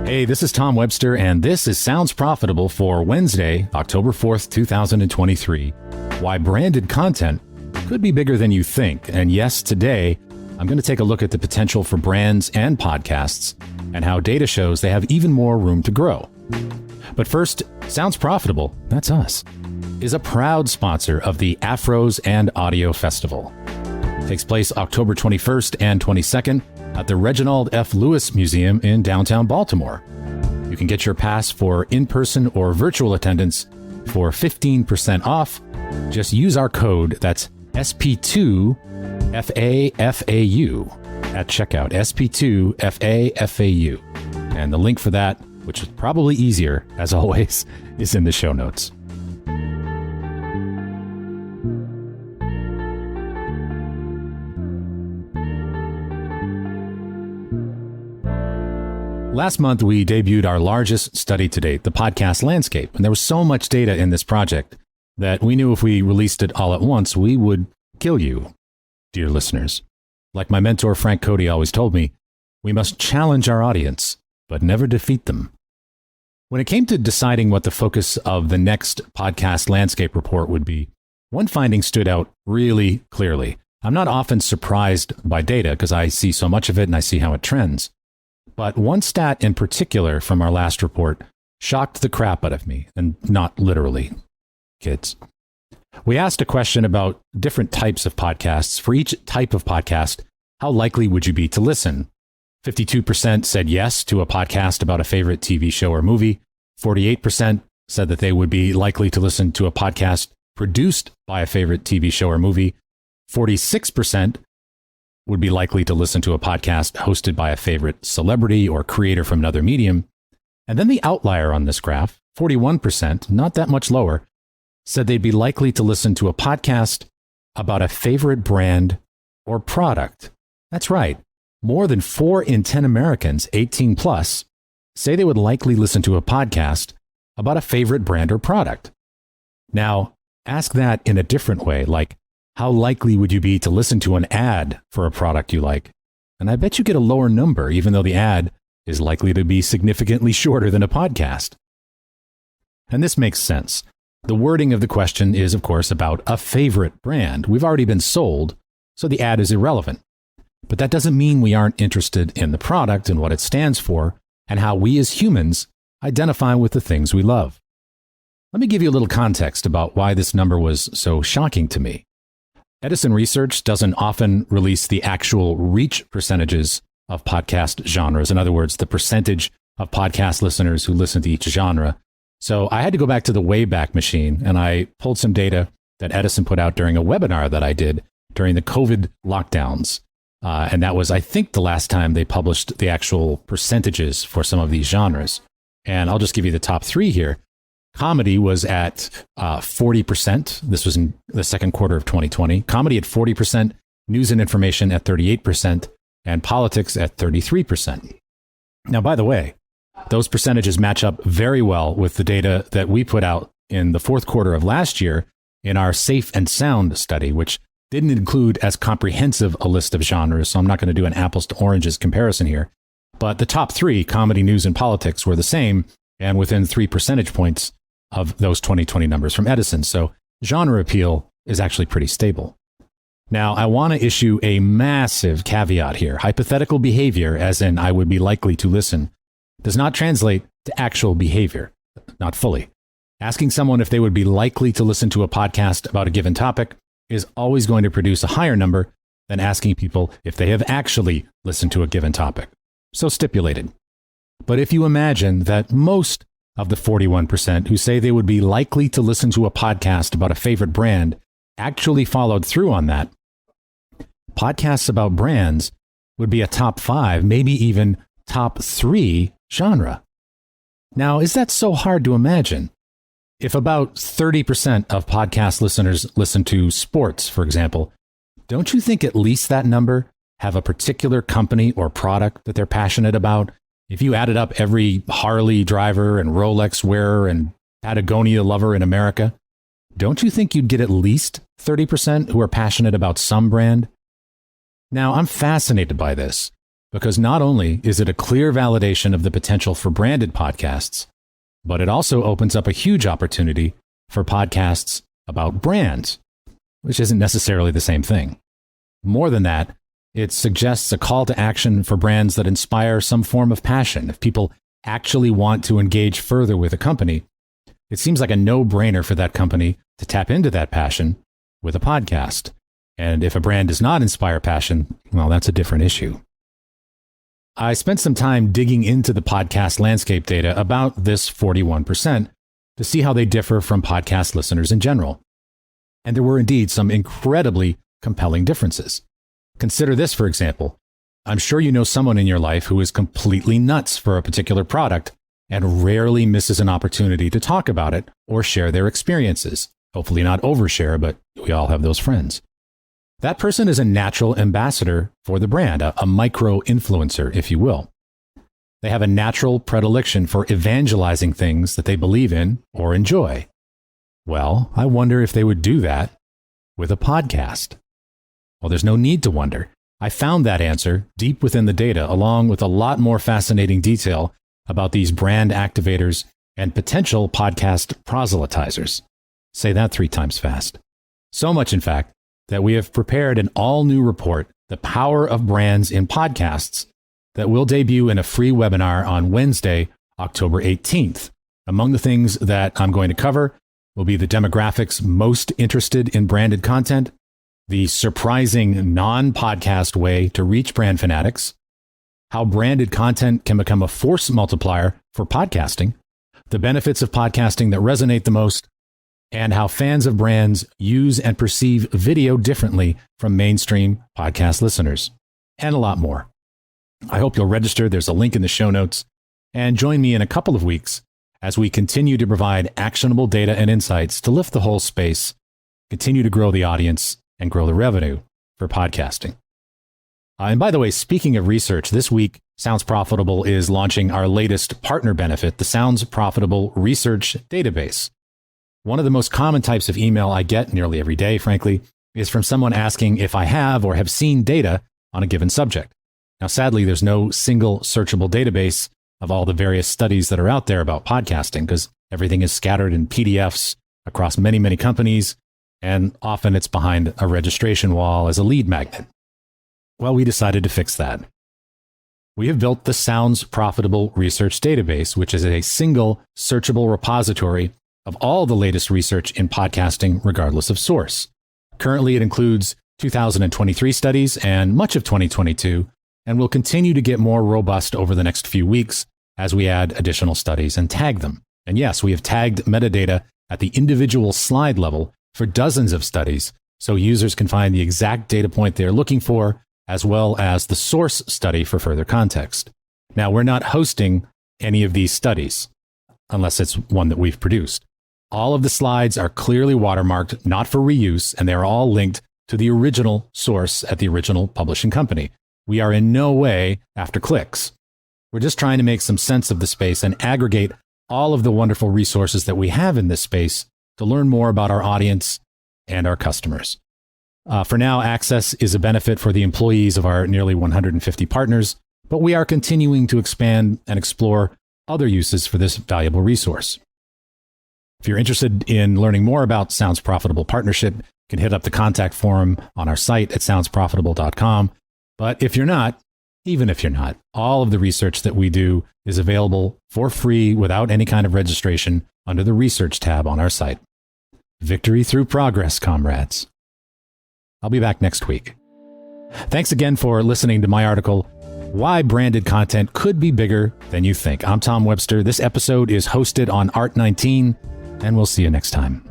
Hey, this is Tom Webster, and this is Sounds Profitable for Wednesday, October 4th, 2023. Why branded content could be bigger than you think. And yes, today, I'm going to take a look at the potential for brands and podcasts and how data shows they have even more room to grow. But first, Sounds Profitable, that's us, is a proud sponsor of the Afros and Audio Festival. It takes place October 21st and 22nd at the Reginald F. Lewis Museum in downtown Baltimore. You can get your pass for in-person or virtual attendance for 15% off. Just use our code, that's SP2FAFAU at checkout, SP2FAFAU. And the link for that, which is probably easier, as always, is in the show notes. Last month, we debuted our largest study to date, the podcast landscape. And there was so much data in this project that we knew if we released it all at once, we would kill you, dear listeners. Like my mentor, Frank Cody, always told me, we must challenge our audience, but never defeat them. When it came to deciding what the focus of the next podcast landscape report would be, one finding stood out really clearly. I'm not often surprised by data because I see so much of it and I see how it trends. But one stat in particular from our last report shocked the crap out of me, and not literally, kids. We asked a question about different types of podcasts. For each type of podcast, how likely would you be to listen? 52% said yes to a podcast about a favorite TV show or movie. 48% said that they would be likely to listen to a podcast produced by a favorite TV show or movie. 46% would be likely to listen to a podcast hosted by a favorite celebrity or creator from another medium. And then the outlier on this graph, 41%, not that much lower, said they'd be likely to listen to a podcast about a favorite brand or product. That's right. More than 4 in 10 Americans, 18 plus, say they would likely listen to a podcast about a favorite brand or product. Now, ask that in a different way, like, how likely would you be to listen to an ad for a product you like? And I bet you get a lower number, even though the ad is likely to be significantly shorter than a podcast. And this makes sense. The wording of the question is, of course, about a favorite brand. We've already been sold, so the ad is irrelevant. But that doesn't mean we aren't interested in the product and what it stands for, and how we as humans identify with the things we love. Let me give you a little context about why this number was so shocking to me. Edison Research doesn't often release the actual reach percentages of podcast genres. In other words, the percentage of podcast listeners who listen to each genre. So I had to go back to the Wayback Machine, and I pulled some data that Edison put out during a webinar that I did during the COVID lockdowns. And that was, I think, the last time they published the actual percentages for some of these genres. And I'll just give you the top 3 here. Comedy was at 40%. This was in the second quarter of 2020. Comedy at 40%, news and information at 38%, and politics at 33%. Now, by the way, those percentages match up very well with the data that we put out in the fourth quarter of last year in our Safe and Sound study, which didn't include as comprehensive a list of genres, so I'm not going to do an apples to oranges comparison here. But the top 3, comedy, news, and politics, were the same and within 3 percentage points of those 2020 numbers from Edison. So genre appeal is actually pretty stable. Now, I want to issue a massive caveat here. Hypothetical behavior, as in I would be likely to listen, does not translate to actual behavior, not fully. Asking someone if they would be likely to listen to a podcast about a given topic is always going to produce a higher number than asking people if they have actually listened to a given topic. So stipulated. But if you imagine that most of the 41% who say they would be likely to listen to a podcast about a favorite brand actually followed through on that, podcasts about brands would be a top 5, maybe even top 3 genre. Now, is that so hard to imagine? If about 30% of podcast listeners listen to sports, for example, don't you think at least that number have a particular company or product that they're passionate about? If you added up every Harley driver and Rolex wearer and Patagonia lover in America, don't you think you'd get at least 30% who are passionate about some brand? Now, I'm fascinated by this because not only is it a clear validation of the potential for branded podcasts, but it also opens up a huge opportunity for podcasts about brands, which isn't necessarily the same thing. More than that, it suggests a call to action for brands that inspire some form of passion. If people actually want to engage further with a company, it seems like a no-brainer for that company to tap into that passion with a podcast. And if a brand does not inspire passion, well, that's a different issue. I spent some time digging into the podcast landscape data about this 41% to see how they differ from podcast listeners in general. And there were indeed some incredibly compelling differences. Consider this, for example. I'm sure you know someone in your life who is completely nuts for a particular product and rarely misses an opportunity to talk about it or share their experiences. Hopefully not overshare, but we all have those friends. That person is a natural ambassador for the brand, a micro-influencer, if you will. They have a natural predilection for evangelizing things that they believe in or enjoy. Well, I wonder if they would do that with a podcast. Well, there's no need to wonder. I found that answer deep within the data, along with a lot more fascinating detail about these brand activators and potential podcast proselytizers. Say that 3 times fast. So much, in fact, that we have prepared an all-new report, The Power of Brands in Podcasts, that will debut in a free webinar on Wednesday, October 18th. Among the things that I'm going to cover will be the demographics most interested in branded content, the surprising non-podcast way to reach brand fanatics, how branded content can become a force multiplier for podcasting, the benefits of podcasting that resonate the most, and how fans of brands use and perceive video differently from mainstream podcast listeners, and a lot more. I hope you'll register. There's a link in the show notes, and join me in a couple of weeks as we continue to provide actionable data and insights to lift the whole space, continue to grow the audience, and grow the revenue for podcasting. And by the way, speaking of research, this week, Sounds Profitable is launching our latest partner benefit, the Sounds Profitable Research Database. One of the most common types of email I get nearly every day, frankly, is from someone asking if I have or have seen data on a given subject. Now, sadly, there's no single searchable database of all the various studies that are out there about podcasting, because everything is scattered in PDFs across many, many companies, and often it's behind a registration wall as a lead magnet. Well, we decided to fix that. We have built the Sounds Profitable Research Database, which is a single searchable repository of all the latest research in podcasting, regardless of source. Currently, it includes 2023 studies and much of 2022, and will continue to get more robust over the next few weeks as we add additional studies and tag them. And yes, we have tagged metadata at the individual slide level for dozens of studies, so users can find the exact data point they're looking for, as well as the source study for further context. Now, we're not hosting any of these studies, unless it's one that we've produced. All of the slides are clearly watermarked, not for reuse, and they're all linked to the original source at the original publishing company. We are in no way after clicks. We're just trying to make some sense of the space and aggregate all of the wonderful resources that we have in this space to learn more about our audience and our customers. For now, access is a benefit for the employees of our nearly 150 partners, but we are continuing to expand and explore other uses for this valuable resource. If you're interested in learning more about Sounds Profitable Partnership, you can hit up the contact form on our site at soundsprofitable.com. But if you're not, even if you're not, all of the research that we do is available for free without any kind of registration under the research tab on our site. Victory through progress, comrades. I'll be back next week. Thanks again for listening to my article, Why Branded Content Could Be Bigger Than You Think. I'm Tom Webster. This episode is hosted on Art19, and we'll see you next time.